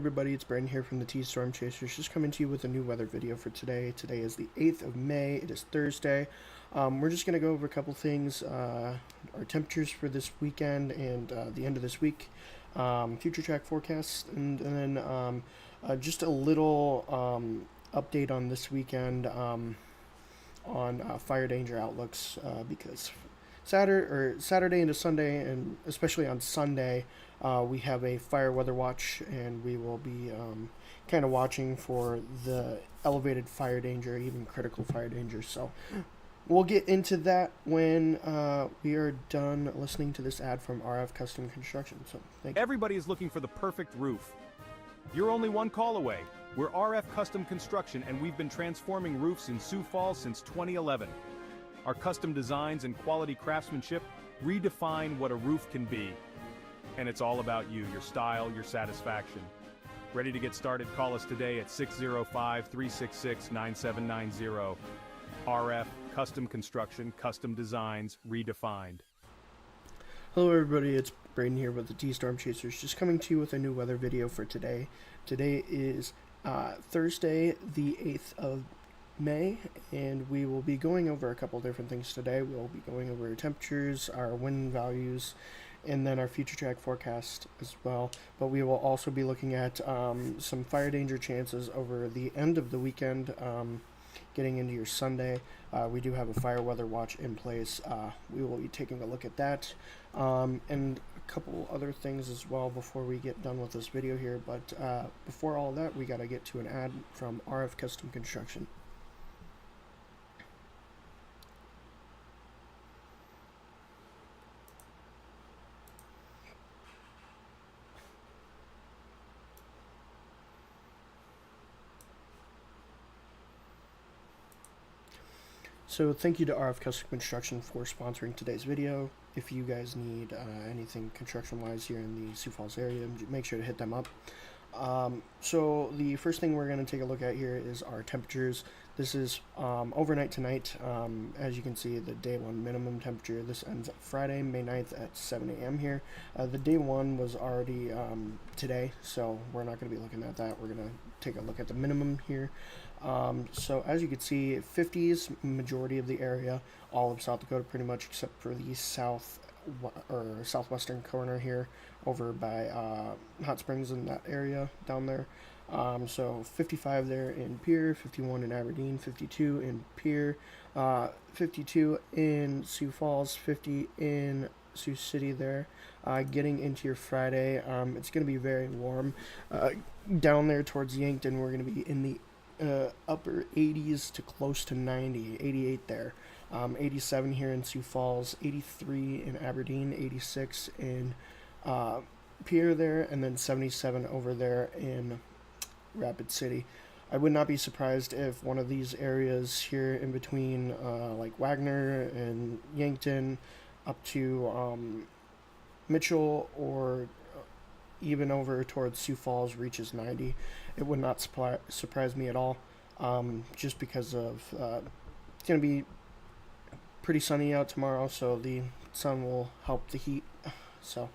everybody, it's Brandon here from the Storm Chasers, just coming to you with a new weather video for today. Today is the 8th of May, it is Thursday. We're just going to go over a couple things, our temperatures for this weekend and the end of this week, future track forecasts, and then just a little update on this weekend on fire danger outlooks, because Saturday into Sunday, and especially on Sunday, we have a fire weather watch, and we will be kind of watching for the elevated fire danger, even critical fire danger. So we'll get into that when we are done listening to this ad from RF Custom Construction. So thank you. Everybody is looking for the perfect roof. You're only one call away. We're RF Custom Construction, and we've been transforming roofs in Sioux Falls since 2011. Our custom designs and quality craftsmanship redefine what a roof can be. And it's all about you, your style, your satisfaction. Ready to get started? Call us today at 605-366-9790. RF Custom Construction, custom designs redefined. Hello everybody, it's Braden here with the Storm Chasers, just coming to you with a new weather video for today. Today is Thursday, the 8th of May, and we will be going over a couple different things today. We'll be going over temperatures, our wind values, and then our future track forecast as well. But we will also be looking at some fire danger chances over the end of the weekend, getting into your Sunday. We do have a fire weather watch in place. We will be taking a look at that, and a couple other things as well before we get done with this video here. But before all that, we got to get to an ad from RF Custom Construction. So thank you to RF Custom Construction for sponsoring today's video. If you guys need anything construction-wise here in the Sioux Falls area, make sure to hit them up. So the first thing we're going to take a look at here is our temperatures. This is overnight tonight. As you can see, the day one minimum temperature. This ends Friday, May 9th at 7 a.m. here. The day one was already today, so we're not going to be looking at that. We're going to take a look at the minimum here. So as you can see, 50s majority of the area, all of South Dakota pretty much, except for the southwestern corner here over by Hot Springs in that area down there. So 55 there in Pierre, 51 in Aberdeen, 52 in Pierre, 52 in Sioux Falls, 50 in Sioux City there. Getting into your Friday, it's going to be very warm. Down there towards Yankton, we're going to be in the upper 80s to close to 90, 88 there. 87 here in Sioux Falls, 83 in Aberdeen, 86 in Pierre there, and then 77 over there in Rapid City. I would not be surprised if one of these areas here in between like Wagner and Yankton up to Mitchell, or even over towards Sioux Falls, reaches 90. It would not surprise me at all, just because of it's going to be pretty sunny out tomorrow, so the sun will help the heat. So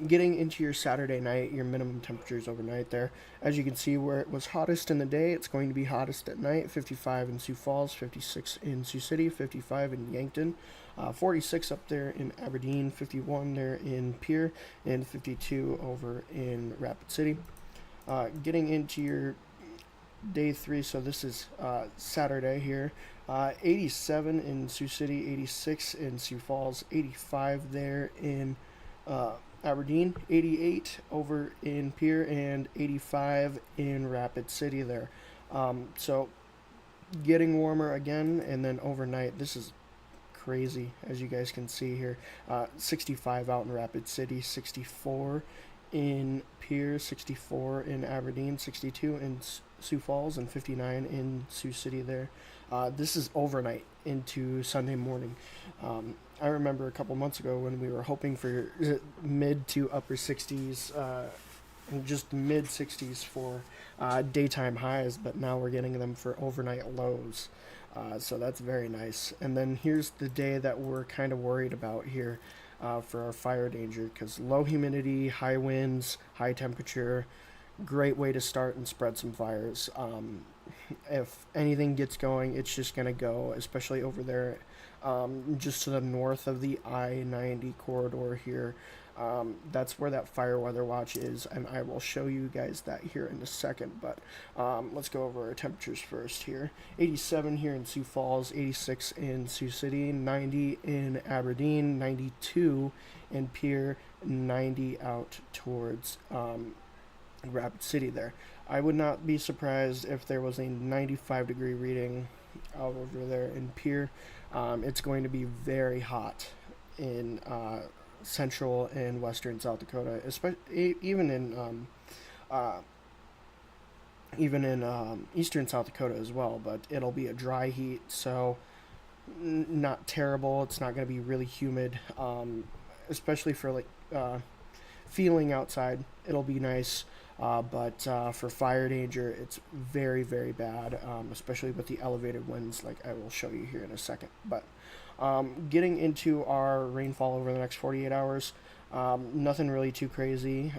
getting into your Saturday night, your minimum temperatures overnight there, as you can see, where it was hottest in the day, it's going to be hottest at night. 55 in Sioux Falls, 56 in Sioux City, 55 in Yankton, 46 up there in Aberdeen, 51 there in Pierre, and 52 over in Rapid City. Getting into your day 3, so this is Saturday here, 87 in Sioux City, 86 in Sioux Falls, 85 there in Aberdeen, 88 over in Pierre, and 85 in Rapid City there. So getting warmer again, and then overnight, this is crazy, as you guys can see here. 65 out in Rapid City, 64 in Pierre, 64 in Aberdeen, 62 in Sioux Falls, and 59 in Sioux City there. This is overnight into Sunday morning. I remember a couple months ago when we were hoping for mid to upper 60s, and just mid 60s for daytime highs, but now we're getting them for overnight lows. So that's very nice. And then here's the day that we're kind of worried about here. for our fire danger, because low humidity, high winds, high temperature, great way to start and spread some fires. If anything gets going, it's just going to go, especially over there just to the north of the I-90 corridor here. That's where that fire weather watch is, and I will show you guys that here in a second. But let's go over our temperatures first here. 87 here in Sioux Falls, 86 in Sioux City, 90 in Aberdeen, 92 in Pierre, 90 out towards Rapid City there. I would not be surprised if there was a 95-degree reading out over there in Pierre. It's going to be very hot in central and western South Dakota, especially even in eastern South Dakota as well. But it'll be a dry heat, so not terrible. It's not going to be really humid, especially for like feeling outside. It'll be nice. But for fire danger, it's very, very bad, especially with the elevated winds, like I will show you here in a second. But getting into our rainfall over the next 48 hours, nothing really too crazy.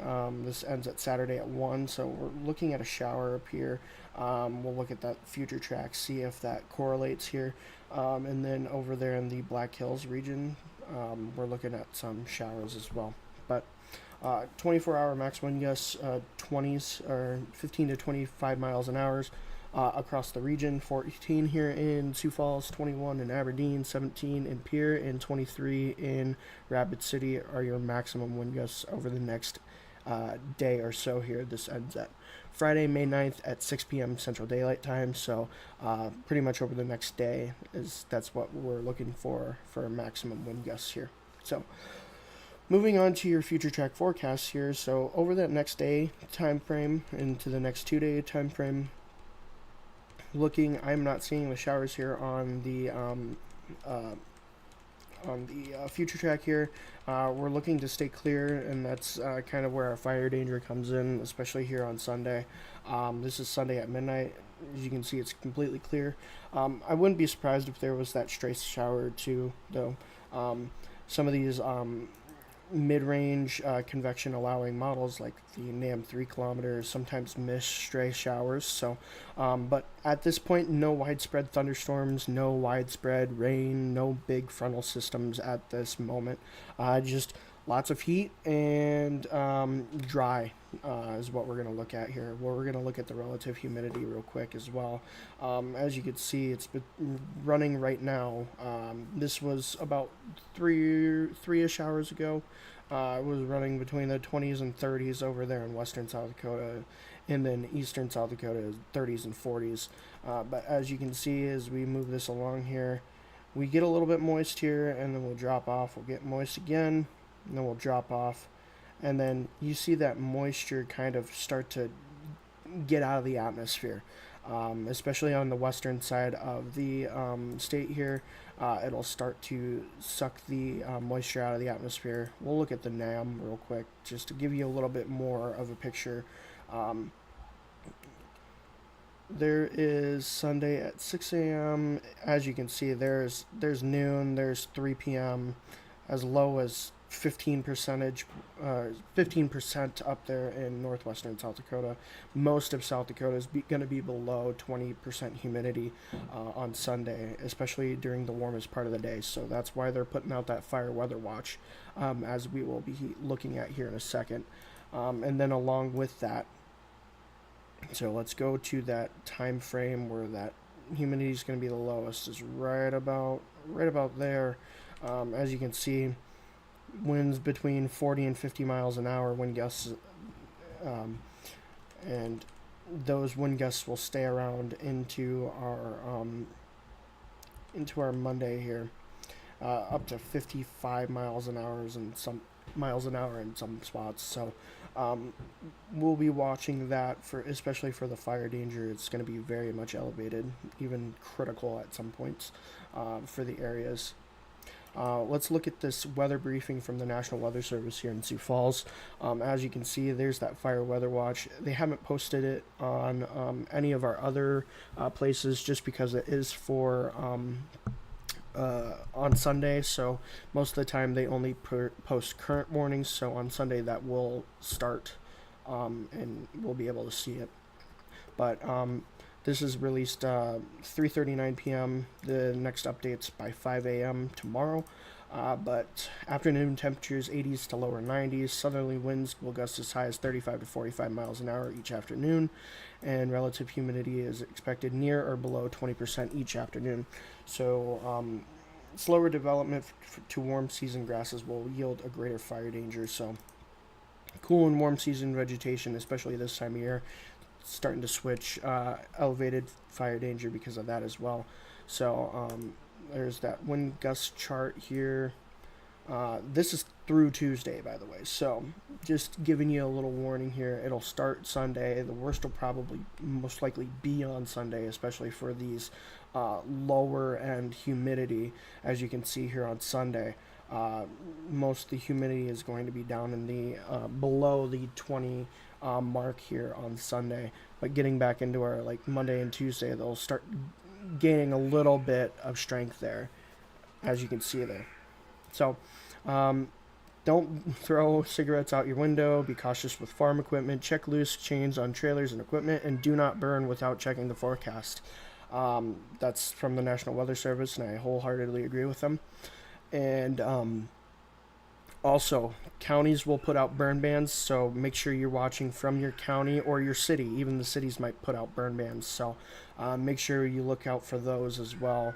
This ends at Saturday at 1, so we're looking at a shower up here. We'll look at that future track, see if that correlates here. And then over there in the Black Hills region, we're looking at some showers as well. But 24-hour max wind gusts, 20s or 15 to 25 miles an hour across the region. 14 here in Sioux Falls, 21 in Aberdeen, 17 in Pierre, and 23 in Rapid City are your maximum wind gusts over the next day or so here. This ends at Friday, May 9th at 6 p.m. Central Daylight Time, so pretty much over the next day that's what we're looking for maximum wind gusts here. So moving on to your future track forecasts here. So over that next day time frame into the next 2-day time frame, I'm not seeing the showers here on the future track here. We're looking to stay clear, and that's kind of where our fire danger comes in, especially here on Sunday. This is Sunday at midnight. As you can see, it's completely clear. I wouldn't be surprised if there was that stray shower or two, though. Some of these mid-range convection allowing models like the NAM 3 kilometers sometimes miss stray showers. So but at this point, no widespread thunderstorms, no widespread rain, no big frontal systems at this moment. Just lots of heat and dry is what we're going to look at here. Well, we're going to look at the relative humidity real quick as well. As you can see, it's been running right now. This was about three-ish hours ago. It was running between the 20s and 30s over there in western South Dakota, and then eastern South Dakota 30s and 40s. But as you can see, as we move this along here, we get a little bit moist here, and then we'll drop off. We'll get moist again, and then we'll drop off. And then you see that moisture kind of start to get out of the atmosphere, especially on the western side of the state here. It'll start to suck the moisture out of the atmosphere. We'll look at the NAM real quick just to give you a little bit more of a picture. There is Sunday at 6 a.m. As you can see, there's noon, there's 3 p.m. as low as 15% up there in northwestern South Dakota. Most of South Dakota is going to be below 20% humidity on Sunday, especially during the warmest part of the day. So that's why they're putting out that fire weather watch, as we will be looking at here in a second. And then along with that, so let's go to that time frame where that humidity is going to be the lowest, is right about there. As you can see, winds between 40 and 50 miles an hour wind gusts, and those wind gusts will stay around into our Monday here, up to 55 miles an hour in some spots. So we'll be watching that especially for the fire danger. It's going to be very much elevated, even critical at some points for the areas. Let's look at this weather briefing from the National Weather Service here in Sioux Falls. As you can see, there's that fire weather watch. They haven't posted it on any of our other places, just because it is for on Sunday, so most of the time they only post current warnings. So on Sunday that will start, and we'll be able to see it. But this is released 3:39 p.m. The next update's by 5 a.m. tomorrow. But afternoon temperatures 80s to lower 90s. Southerly winds will gust as high as 35 to 45 miles an hour each afternoon, and relative humidity is expected near or below 20% each afternoon. So slower development to warm season grasses will yield a greater fire danger. So cool and warm season vegetation, especially this time of year, starting to switch, elevated fire danger because of that as well. So there's that wind gust chart here. This is through Tuesday, by the way. So just giving you a little warning here. It'll start Sunday. The worst will probably most likely be on Sunday, especially for these lower end humidity. As you can see here on Sunday, most of the humidity is going to be down in the below the 20 mark here on Sunday. But getting back into our like Monday and Tuesday, they'll start gaining a little bit of strength there, as you can see there. So don't throw cigarettes out your window. Be cautious with farm equipment. Check loose chains on trailers and equipment, and do not burn without checking the forecast. That's from the National Weather Service, and I wholeheartedly agree with them. And also, counties will put out burn bans, so make sure you're watching from your county or your city. Even the cities might put out burn bans, so make sure you look out for those as well,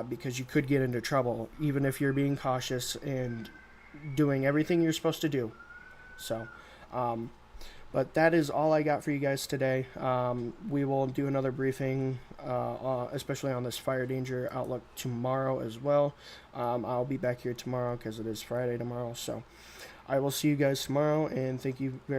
because you could get into trouble, even if you're being cautious and doing everything you're supposed to do. So, but that is all I got for you guys today. We will do another briefing, especially on this fire danger outlook tomorrow as well. I'll be back here tomorrow because it is Friday tomorrow. So I will see you guys tomorrow, and thank you very